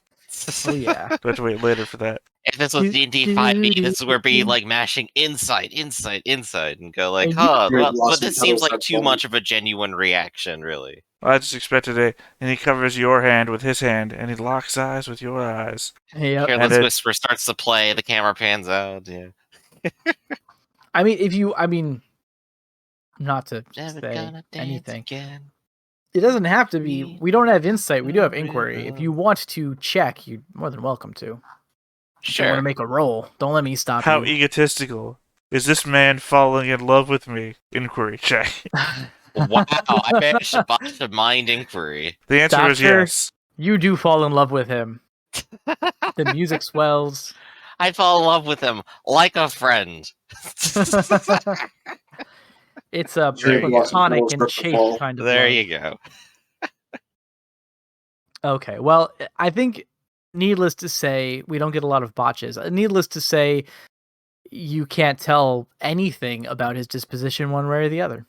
Speaker 1: Oh yeah.
Speaker 3: do I have to wait later for that?
Speaker 2: If this was D&D 5e, this is where be like mashing inside, and go like,
Speaker 1: Cherry
Speaker 2: but
Speaker 4: blossom
Speaker 2: this seems
Speaker 4: petals
Speaker 2: like
Speaker 4: are
Speaker 2: too
Speaker 4: falling.
Speaker 2: much of a genuine reaction, really.
Speaker 3: I just expected it. And he covers your hand with his hand, and he locks eyes with your eyes.
Speaker 1: Yep.
Speaker 2: Careless
Speaker 3: And
Speaker 2: Whisper starts to play. The camera pans out. Yeah.
Speaker 1: I mean, not to
Speaker 2: Never
Speaker 1: say
Speaker 2: gonna dance
Speaker 1: anything.
Speaker 2: again.
Speaker 1: It doesn't have to be. We don't have insight. We do have
Speaker 2: No
Speaker 1: inquiry. If you
Speaker 2: rhythm.
Speaker 1: want to check, you're more than welcome to. If you want
Speaker 2: Sure.
Speaker 1: to make a roll, don't let me stop
Speaker 3: How
Speaker 1: you.
Speaker 3: egotistical. Is this man falling in love with me? Inquiry check.
Speaker 2: Wow, I managed to botch a mind inquiry.
Speaker 3: The answer is
Speaker 1: Doctor?
Speaker 3: yes.
Speaker 1: You do fall in love with him. The music swells.
Speaker 2: I fall in love with him like a friend.
Speaker 1: It's a
Speaker 3: There you go.
Speaker 1: platonic and chaste kind of
Speaker 2: There
Speaker 1: love.
Speaker 2: you go.
Speaker 1: Okay, well, I think needless to say, we don't get a lot of botches. Needless to say, you can't tell anything about his disposition one way or the other.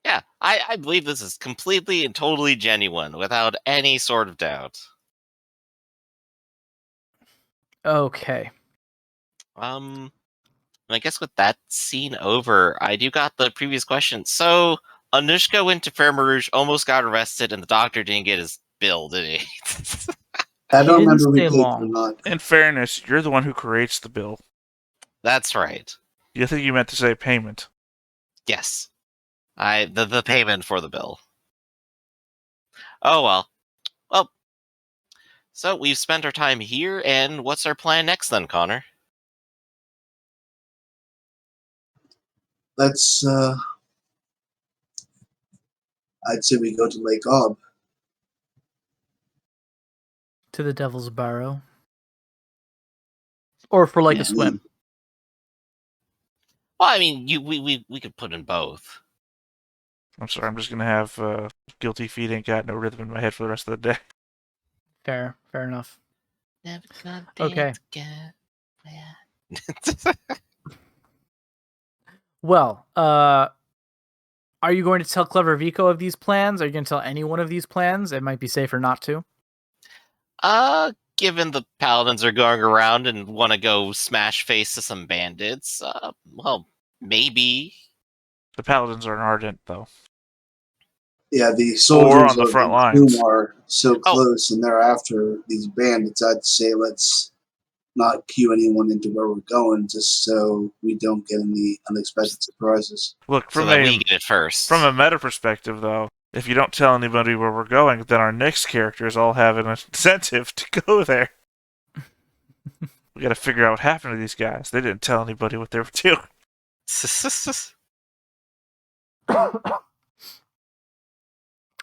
Speaker 2: Yeah, I believe this is completely and totally genuine, without any sort of doubt.
Speaker 1: Okay.
Speaker 2: I guess with that scene over, I do got the previous question. So, Anushka went to Fair Rouge, almost got arrested, and the doctor didn't get his bill, did he?
Speaker 4: I don't
Speaker 1: He didn't
Speaker 4: remember if we
Speaker 1: stay
Speaker 4: paid
Speaker 1: long.
Speaker 4: or not.
Speaker 3: In fairness, you're the one who creates the bill.
Speaker 2: That's right.
Speaker 3: You think you meant to say payment.
Speaker 2: Yes. The payment for the bill. Oh well. Well, so we've spent our time here, and what's our plan next then, Connor?
Speaker 4: Let's, I'd say we go to Lake Ob.
Speaker 1: To the Devil's Barrow. Or for like a swim.
Speaker 2: Well, I mean, we could put in both.
Speaker 3: I'm sorry, I'm just gonna have guilty feet ain't got no rhythm in my head for the rest of the day.
Speaker 1: Fair enough.
Speaker 2: Never gonna
Speaker 1: Okay.
Speaker 2: dance again.
Speaker 1: Well, are you going to tell Clever Vico of these plans? Are you going to tell anyone of these plans? It might be safer not to.
Speaker 2: Given the paladins are going around and want to go smash face to some bandits, well, maybe.
Speaker 3: The paladins are an ardent, though.
Speaker 4: Yeah, the soldiers
Speaker 3: on the
Speaker 4: of
Speaker 3: front
Speaker 4: the
Speaker 3: lines.
Speaker 4: tomb are so
Speaker 2: Oh.
Speaker 4: close, and they're after these bandits. I'd say let's not cue anyone into where we're going, just so we don't get any unexpected surprises.
Speaker 3: Look,
Speaker 2: So
Speaker 3: from
Speaker 2: that we get it first.
Speaker 3: a meta perspective, though, if you don't tell anybody where we're going, then our next characters all have an incentive to go there. We gotta figure out what happened to these guys. They didn't tell anybody what they were doing.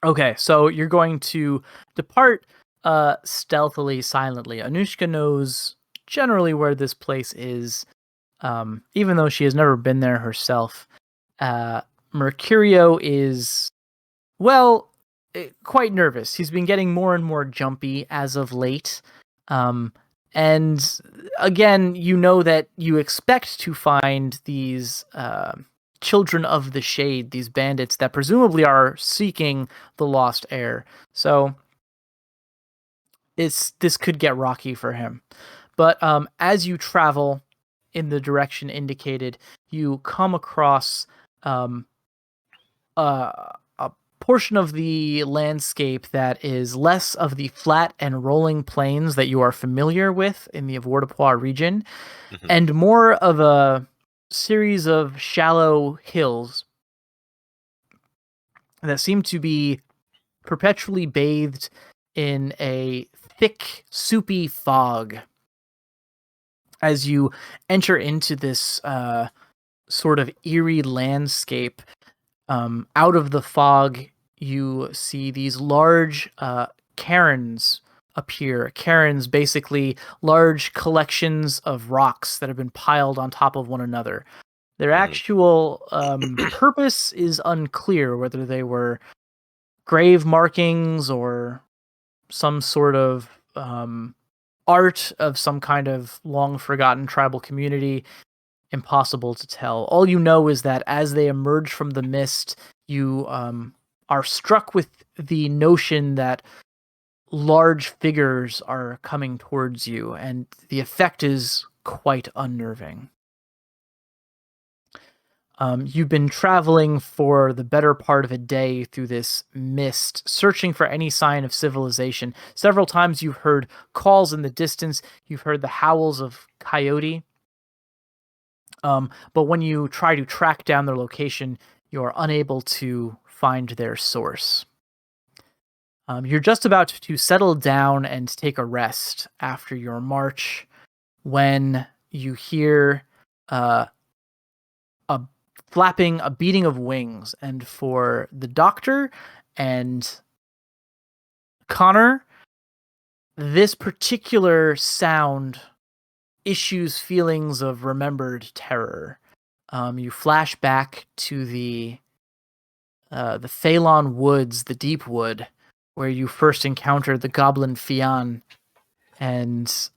Speaker 1: Okay, so you're going to depart stealthily, silently. Anushka knows generally where this place is, even though she has never been there herself. Mercurio is, well, quite nervous. He's been getting more and more jumpy as of late. And again, you know that you expect to find these children of the shade, these bandits that presumably are seeking the lost heir. So this could get rocky for him. But as you travel in the direction indicated, you come across a portion of the landscape that is less of the flat and rolling plains that you are familiar with in the Avoirdupois region, and more of a series of shallow hills that seem to be perpetually bathed in a thick, soupy fog. As you enter into this sort of eerie landscape, out of the fog, you see these large cairns appear. Cairns, basically large collections of rocks that have been piled on top of one another. Their actual purpose is unclear, whether they were grave markings or some sort of art of some kind of long forgotten tribal community. Impossible to tell. All you know is that as they emerge from the mist, you are struck with the notion that large figures are coming towards you, and the effect is quite unnerving. You've been traveling for the better part of a day through this mist, searching for any sign of civilization. Several times you've heard calls in the distance. You've heard the howls of coyote. But when you try to track down their location, you are unable to find their source. You're just about to settle down and take a rest after your march when you hear a flapping, a beating of wings. And for the doctor and Connor, this particular sound issues feelings of remembered terror. You flash back to the Phalon Woods, the Deep Wood, where you first encountered the Goblin Fian, and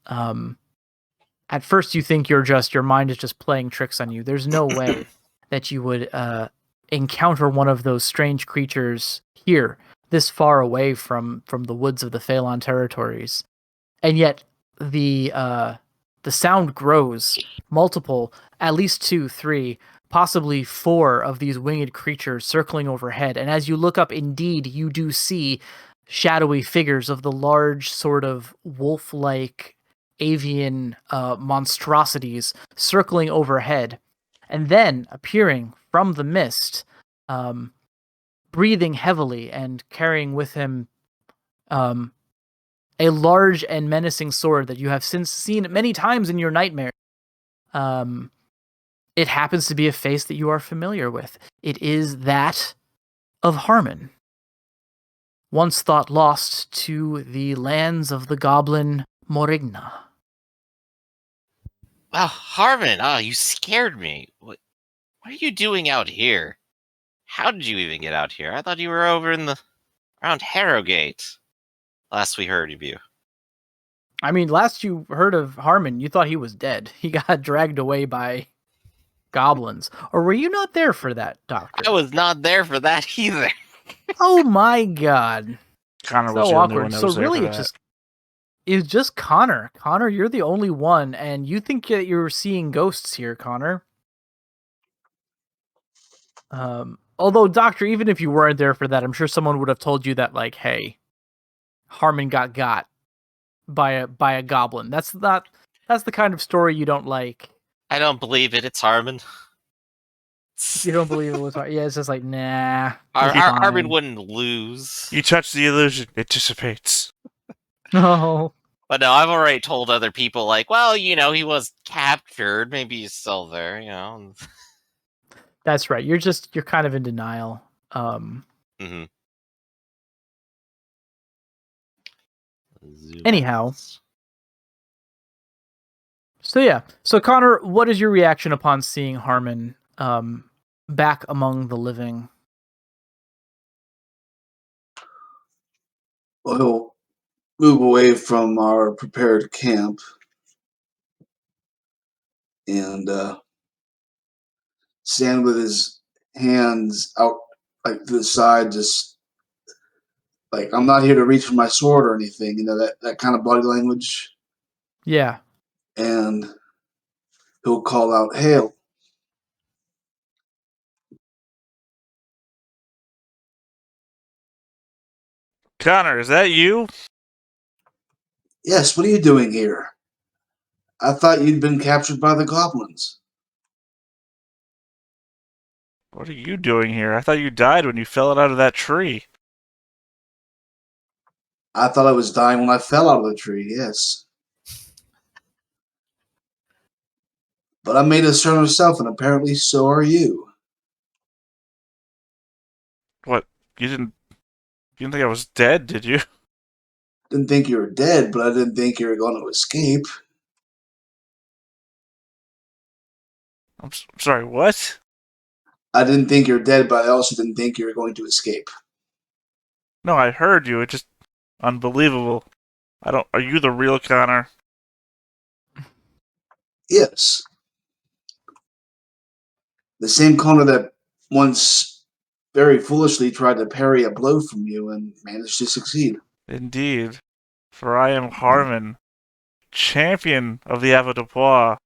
Speaker 1: at first you think your mind is just playing tricks on you. There's no way that you would encounter one of those strange creatures here, this far away from the woods of the Phalon territories, and yet the sound grows. Multiple, at least 2, 3, possibly 4 of these winged creatures circling overhead. And as you look up, indeed, you do see shadowy figures of the large sort of wolf-like avian monstrosities circling overhead. And then appearing from the mist, breathing heavily and carrying with him a large and menacing sword that you have since seen many times in your nightmare. It happens to be a face that you are familiar with. It is that of Harmon, once thought lost to the lands of the goblin Morigna.
Speaker 2: Wow, Harmon, you scared me. What are you doing out here? How did you even get out here? I thought you were over around Harrogate. Last we heard of you.
Speaker 1: I mean, last you heard of Harmon, you thought he was dead. He got dragged away by goblins. Or were you not there for that, Doctor?
Speaker 2: I was not there for that either.
Speaker 1: Oh my god.
Speaker 3: Connor
Speaker 1: So
Speaker 3: was the only
Speaker 1: awkward.
Speaker 3: one that
Speaker 1: So
Speaker 3: was there
Speaker 1: really
Speaker 3: for
Speaker 1: it's
Speaker 3: that.
Speaker 1: just Connor. Connor, you're the only one, and you think that you're seeing ghosts here, Connor. Although, Doctor, even if you weren't there for that, I'm sure someone would have told you that, like, hey, Harmon got by a goblin. That's the kind of story you don't like.
Speaker 2: I don't believe it. It's Harmon.
Speaker 1: You don't believe it was hard. Yeah, it's just like, nah.
Speaker 2: Harmon wouldn't lose.
Speaker 3: You touch the illusion, it dissipates.
Speaker 1: No.
Speaker 2: But no, I've already told other people, like, well, he was captured. Maybe he's still there,
Speaker 1: That's right. You're kind of in denial.
Speaker 2: Mm-hmm.
Speaker 1: Anyhow. So yeah. So Connor, what is your reaction upon seeing Harmon back among the living?
Speaker 4: Well, he'll move away from our prepared camp and stand with his hands out like to the side, just like I'm not here to reach for my sword or anything, that kind of body language.
Speaker 1: Yeah.
Speaker 4: And he'll call out, "Hail!"
Speaker 3: Connor, is that you?
Speaker 4: Yes, what are you doing here? I thought you'd been captured by the goblins.
Speaker 3: What are you doing here? I thought you died when you fell out of that tree.
Speaker 4: I thought I was dying when I fell out of the tree, yes. But I made a stern myself, and apparently so are you.
Speaker 3: What? You didn't think I was dead, did you?
Speaker 4: Didn't think you were dead, but I didn't think you were going to escape.
Speaker 3: I'm sorry, what?
Speaker 4: I didn't think you were dead, but I also didn't think you were going to escape.
Speaker 3: No, I heard you. It's just unbelievable. Are you the real Connor?
Speaker 4: Yes. The same Connor that once very foolishly tried to parry a blow from you and managed to succeed.
Speaker 3: Indeed. For I am Harmon, champion of the Avoirdupois.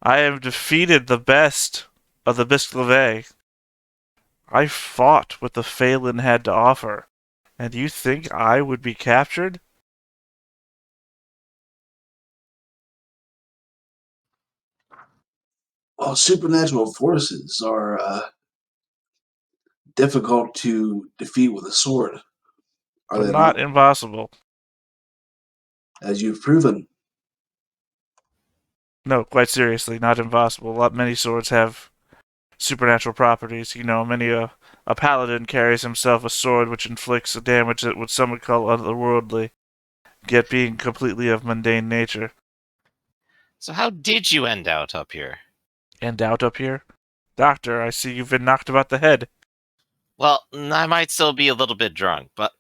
Speaker 3: I have defeated the best of the Bisclave. I fought what the Phelan had to offer, and you think I would be captured?
Speaker 4: Well, supernatural forces are difficult to defeat with a sword, are
Speaker 3: But
Speaker 4: they
Speaker 3: not
Speaker 4: not?
Speaker 3: impossible.
Speaker 4: As you've proven.
Speaker 3: No, quite seriously, not impossible. Many swords have supernatural properties. Many a paladin carries himself a sword which inflicts a damage that what some would call otherworldly, yet being completely of mundane nature.
Speaker 2: So how did you end out up here?
Speaker 3: And out up here? Doctor, I see you've been knocked about the head.
Speaker 2: Well, I might still be a little bit drunk, but